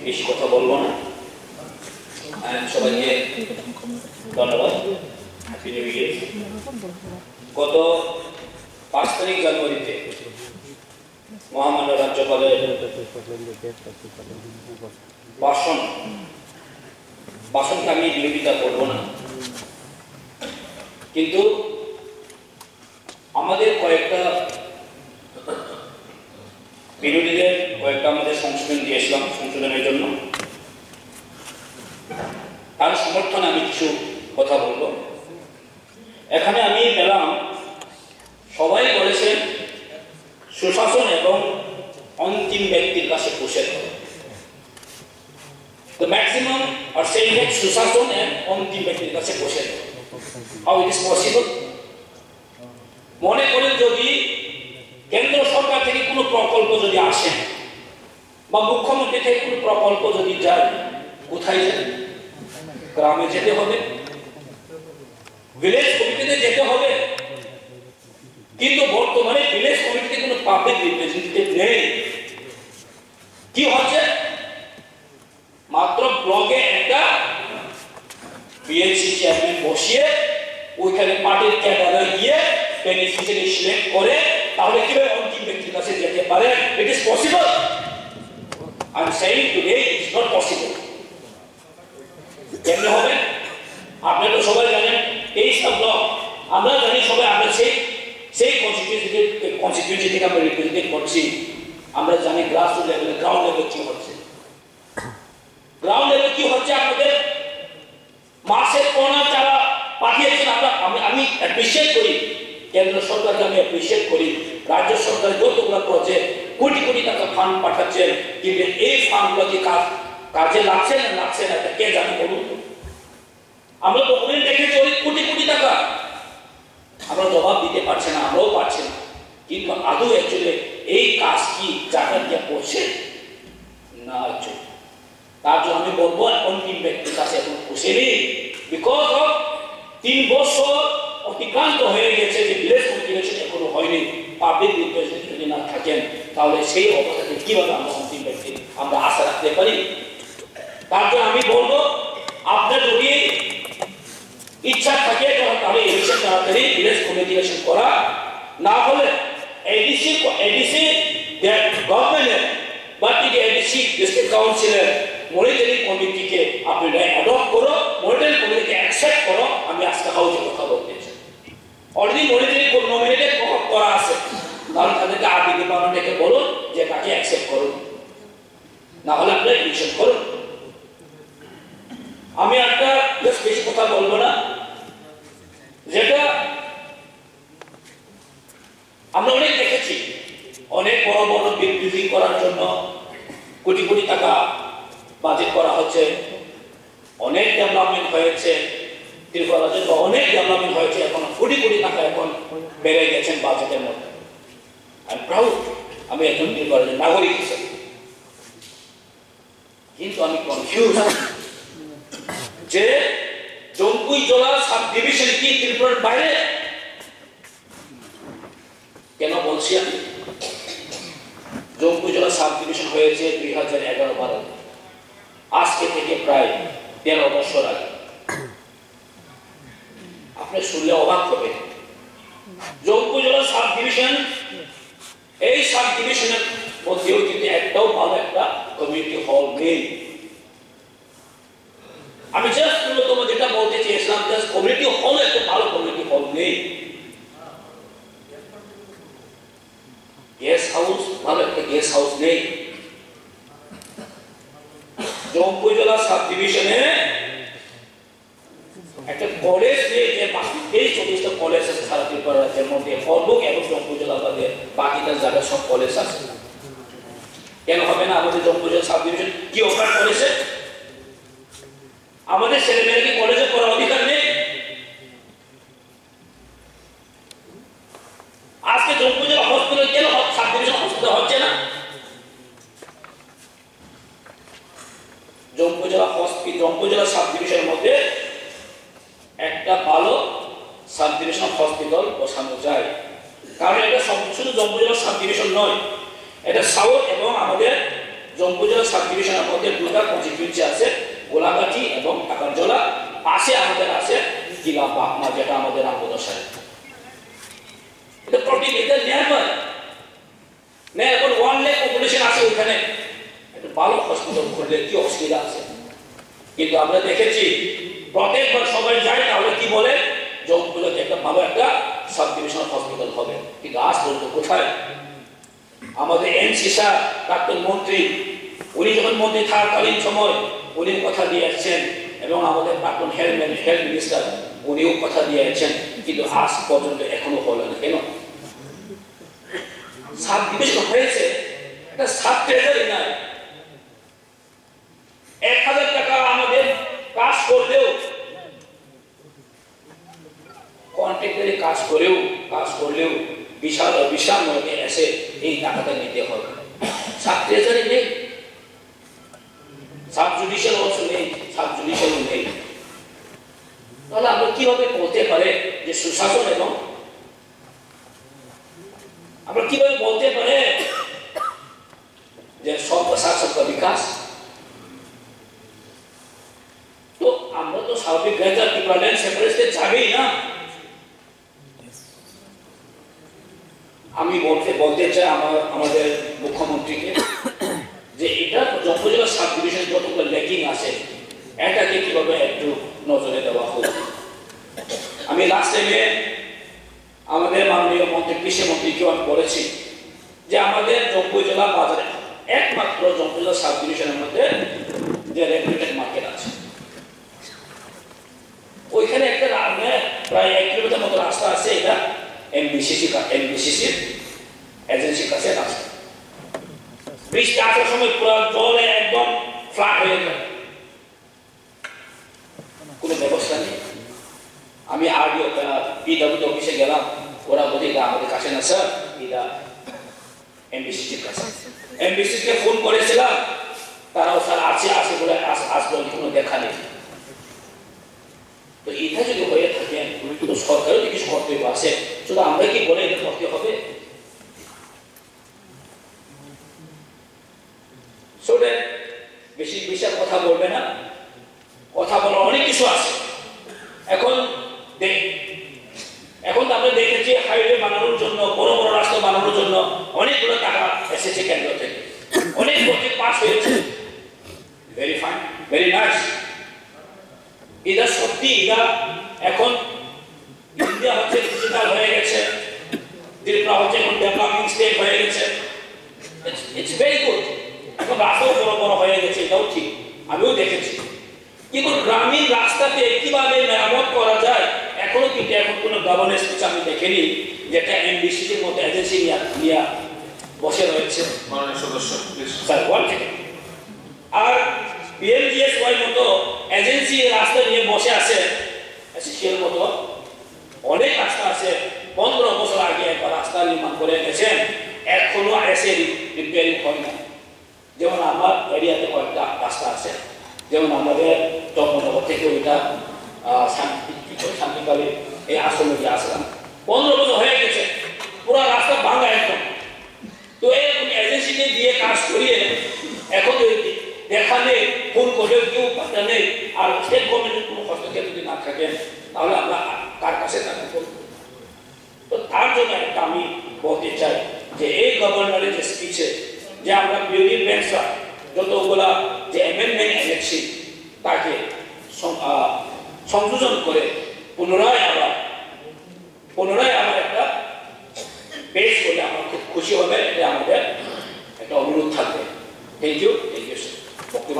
বেশি কথা বলবো না। সবাইকে ধন্যবাদ। Happy new year. গত 5 তারিখ জানুয়ারিতে মহামান্য রাজ্যপালের ভাষণকে আমি বিরোধিতা করব না, কিন্তু আমাদের কয়েকটা বিরোধীদের কয়েকটা আমাদের সংশোধন দিয়েছিলাম, সংশোধনের জন্য তার সমর্থনে আমি কিছু কথা বলবো। এখানে আমি পেলাম সবাই বলেছেন সুশাসন এবং অন্তিম ব্যক্তির কাছে বসে থাকে। The maximum are saying that সুশাসন and অন্তিম ব্যক্তির কাছে বসে থাকে। How it is possible? মনে করেন যদি কেন্দ্র সরকার থেকে কোনো প্রকল্প যদি আসে বা মুখ্যমন্ত্রী থেকে কোনো প্রকল্প যদি যায়, কোথায় যায়? গ্রামে যেতে হবে, ভিলেজ কমিটিতে যেতে হবে। কিন্তু বর্তমানে ভিলেজ কমিটিতে কোনো পাবলিক রিপ্রেজেন্টেটিভ নেই। কি হচ্ছে? মাত্র ব্লকে একটা বিএনসি চেয়ারম্যান বসিয়ে ওইখানে পার্টির ক্যাডারে গিয়ে বেনিফিশিয়ারি সিলেক্ট করে তাহলে কিভাবে অন্তিম ব্যক্তির কাছে যেতে পারে? It is possible. I am saying today it is not possible. কেমনে হবে? আপনারা তো সবাই জানেন 23টা ব্লক, আমরা জানি সবাই, আমরা সেই কনস্টিটিউয়েন্সি থেকে আমরা রিপ্রেজেন্টেট করছি। আমরা জানি গ্রাসরুট লেভেলে, গ্রাউন্ড লেভেলে কি হচ্ছে। গ্রাউন্ড লেভেলে কি হচ্ছে? আপনাদের মাসের কোনা যারা পাঠিয়েছেন, আমি অ্যাপ্রিসিয়েট করি, কেন্দ্র সরকারকে আমি অ্যাপ্রিসিয়েট করি। রাজ্য সরকার যতগুলো প্রজেক্ট কোটি কোটি টাকা ফান্ড পাঠাচ্ছেন, কিন্তু এই ফান্ডগুলো কি কাজে লাগছে না লাগছে না কে জানে বলুন? আমরা তো অনেক দেখেছি ওই কোটি কোটি টাকা, আমরা জবাব দিতে পারছি না, আমরাও পারছি না। কিন্তু আদৌ অ্যাকচুয়ালি এই কাজ কি জায়গা দিয়ে করছে না? তার জন্য আমি বলবো অন্তিম ব্যক্তির কাছে এখন বসেনি। বিকজ অফ 3 বছর অতিক্রান্ত হয়ে গেছে যে ভিলেজ কমিটি ইলেকশন এখনো হয়নি। পাবলিক রিপ্রেজেন্টেটিভ যদি না থাকেন তাহলে সেই অবস্থাতে কিভাবে আমরা অন্তিম ব্যক্তি আমরা আশা রাখতে পারি? তার জন্য আমি বলবো আপনার যদি ইচ্ছা থাকে তাহলে ইলেকশন তাড়াতাড়ি ভিলেজ কমিটি ইলেকশন করা, না হলে এডিসি গভর্নমেন্টের বা এডিসি ডিস্ট্রিক্ট কাউন্সিলের মনিটরিং কমিটিকে আপনি অ্যাডপ্ট করো, মনিটরিং কমিটিকে অ্যাকসেপ্ট করো। আমি আজকে হাউসে কথা বলতেছি, অলরেডি মনিটরিং নমিনেটেড করা আছে, তাহলে তাদেরকে আরবি ডিপার্টমেন্টকে বলুন যে তাকে অ্যাকসেপ্ট করুন, না হলে আপনি ইলেকশন করুন। আমি একটা বেশি কথা বলবো না, যেটা আমরা অনেক দেখেছি, অনেক বড় বড় বিল্ডিং করার জন্য কোটি কোটি টাকা বাজেট করা হচ্ছে, অনেক ডেভেলপমেন্ট হয়েছে, ত্রিপুরা জন্য অনেক ডেভেলপমেন্ট হয়েছে, এখন কোটি কোটি টাকা এখন বেড়ে গেছেন বাজেটের মধ্যে। আই এম প্রাউড, আমি একজন ত্রিপুরা নাগরিক হিসেবে। কিন্তু আমি কনফিউজ যে জম্পুই জেলার সাব ডিভিশন কি ত্রিপুরার বাইরে? কেন বলছি আমি? জম্পুই জেলা সাব ডিভিশন হয়েছে 2011-12, আজকে থেকে প্রায় 13 বছর আগে। আপনি শুনলে অবাক হবেন, জম্পুই জেলা সাব ডিভিশন, এই সাব ডিভিশনের মধ্যেও কিন্তু একটাও ভালো একটা কমিউনিটি হল নেই। আমি জাস্ট ন্যূনতম যেটা বলতে চেয়েছিলাম, জাস্ট কমিউনিটি হল, একটা ভালো কমিউনিটি হল নেই। গেস্ট হাউস, ভালো একটা গেস্ট হাউস নেই। জম্পুই জেলা সাব ডিভিশনে একটা কলেজ নেই, যে বাকি 24টা কলেজ আছে সারা ত্রিপুরা রাজ্যের মধ্যে, ফলবুক এবং জম্পুই জেলা বাদে বাকিটা জায়গায় সব কলেজ আছে। কেন হবে না? আমাদের জম্পুই জেলা সাব ডিভিশন কি অফার করেছে? আমাদের ছেলেমেয়েরা কি কলেজে পড়ার অধিকার নেই? আজকে জম্পুই জেলা হসপিটাল কেন সাব ডিভিশন হসপিটাল হচ্ছে না? জম্পুই জেলা সাব ডিভিশনের মধ্যে একটা ভালো সাব ডিভিশন হসপিটাল বসানো যায়, কারণ এটা শুধু জম্পুই জেলা সাব ডিভিশন নয়, এটা সাউথ এবং আমাদের জম্মু জেলা সাব ডিভিশনের মধ্যে দুটা কনস্টিটিউয়েন্সি আছে, গোলাঘাটি এবং টাকারজলা। পাশে আমাদের আছে জিলা পাকমা, যেটা আমাদের আমবদশায়। এটা প্রতি এটা নিয়ারবাই না, এখন 1 লাখ পপুলেশন আছে ওখানে, একটা ভালো হসপিটাল খুললে কি অসুবিধা আছে? কিন্তু আমরা দেখেছি প্রত্যেকবার সবাই যায়, তাহলে কি বলে জম্মুতে একটা ভালো একটা সাব ডিভিশনাল হসপিটাল হবে, কিন্তু আজ পর্যন্ত কোথায়? আমাদের এনসি স্যার প্রাক্তন মন্ত্রী, উনি যখন মন্ত্রী থাকাকালীন সময় উনি কথা দিয়েছেন, এবং আমাদের প্রাক্তন হেলথ মিনিস্টার উনিও কথা দিয়েছেন, কিন্তু আজ পর্যন্ত এখনো হলো না। কেন? সাব ডিভিশন হয়েছে, একটা সাব ট্রেজারি নাই। 1000 টাকা আমাদের কাজ করলেও, কন্ট্রাক্টরে কাজ করলেও বিশাল মধ্যে এসে এই টাকাটা নিতে হবে। সাব ট্রেজারি নেই, সাব জুডিশিয়াল অংশ নেই, সাব জুডিশিয়ালও নেই। তাহলে আমরা কিভাবে বলতে পারে যে সুশাসন, এবং আমরা কিভাবে বলতে পারে যে সবকা সাথ সবকা বিকাশ? তো আমরা তো স্বাভাবিক গ্রেটার ইকুইভ্যালেন্ট সেপারেটে যাবেই না। আমি বলতে চাই আমাদের মুখ্যমন্ত্রীকে যে এটা জম্মু জেলা সাব ডিভিশন যতগুলো ল্যাকিং আছে, এটাকে কিভাবে একটু নজরে দেওয়া হোক। আমি লাস্ট টাইমে আমাদের মাননীয় মন্ত্রী, কৃষি মন্ত্রীকেও আমি বলেছি যে আমাদের জম্মু জেলা বাজারে একমাত্র জম্মু জেলা সাব ডিভিশনের মধ্যে যে রেগুলেটেড মার্কেট আছে, ওইখানে একটা প্রায় 1 কিলোমিটার মতো রাস্তা আছে। এটা এমবিসিসির এজেন্সির কাছে রাস্তা। বৃষ্টি আসার সময় পুরো জলে একদম ফ্লাড হয়ে যায়, কোনো ব্যবস্থা নেই। আমি আরডিও পিডব্লিউডি অফিসে গেলাম, ওরা বলে এটা আমাদের কাছে না স্যার, এটা এমবিসিসির কাছে। এমবিসিসিকে ফোন করেছিলাম, তারাও স্যার আছে বলে আসলো, কোনো দেখা নেই। তো এটা যদি হয়ে থাকে, তো সরকারও তো কিছু কর্তব্য আছে, শুধু আমরা কি বলে এটা করতে হবে? বেশি কথা বলবে না, কথা বলার অনেক কিছু আছে। এখন তো আমরা দেখেছি হাইওয়ে বানানোর জন্য, বড় বড় রাস্তা বানানোর জন্য অনেকগুলো টাকা এসেছে কেন্দ্র থেকে, অনেক প্রজেক্ট পাস হয়েছে। Very fine, very nice. এটা সত্যি, এটা এখন ইন্ডিয়া হচ্ছে ডিজিটাল হয়ে গেছে, ত্রিপুরা হচ্ছে এখন ডেভেলপিং স্টেট হয়ে গেছে। It's very good. এখন রাস্তাও বড় বড় হয়ে গেছে, এটাও ঠিক, আমিও দেখেছি। কিন্তু গ্রামীণ রাস্তাতে কিভাবে মেরামত করা যায়, এখনো কিন্তু এখন কোনো গভর্নেন্স কিছু আমি দেখিনি, যেটা এমবিসিসির মতো এজেন্সি নিয়ে বসে রয়েছে। আর পিএমজিএসওয়াই মতো এজেন্সি রাস্তা নিয়ে বসে আছে, এসিসিএল মতো অনেক রাস্তা আছে। 15 বছর আগে একবার রাস্তা নির্মাণ করে গেছেন, এখনো এসে রিপেয়ারিং হয় না। যেমন আমার এরিয়াতে কয়েকটা রাস্তা আছে, যেমন আমাদের চম্পনগর থেকে ওইটা শান্তিকালী এই আশ্রমে গিয়ে আসলাম, 15 বছর হয়ে গেছে, পুরো রাস্তা ভাঙা একদম। তো এরকম এজেন্সিকে দিয়ে কাজ করিয়ে এখন দেখা নেই, ফোন করলেও কেউ পাত্তা নেই। আর স্টেট গভর্নমেন্টের কোনো হস্তক্ষেপ যদি না থাকেন, তাহলে আমরা কার কাছে থাকবো? তো তার জন্য একটা আমি বলতে চাই যে এই গভর্নরের যে স্পিচে যে আমরা বিরোধী ব্যাংকরা যতগুলা যে অ্যামেন্ডমেন্ট এনেছি, তাকে সংযোজন করে পুনরায় আবার একটা পেশ করলে আমার খুব খুশি হবে। এটা আমাদের একটা অনুরোধ থাকবে। Thank you. বক্তব্য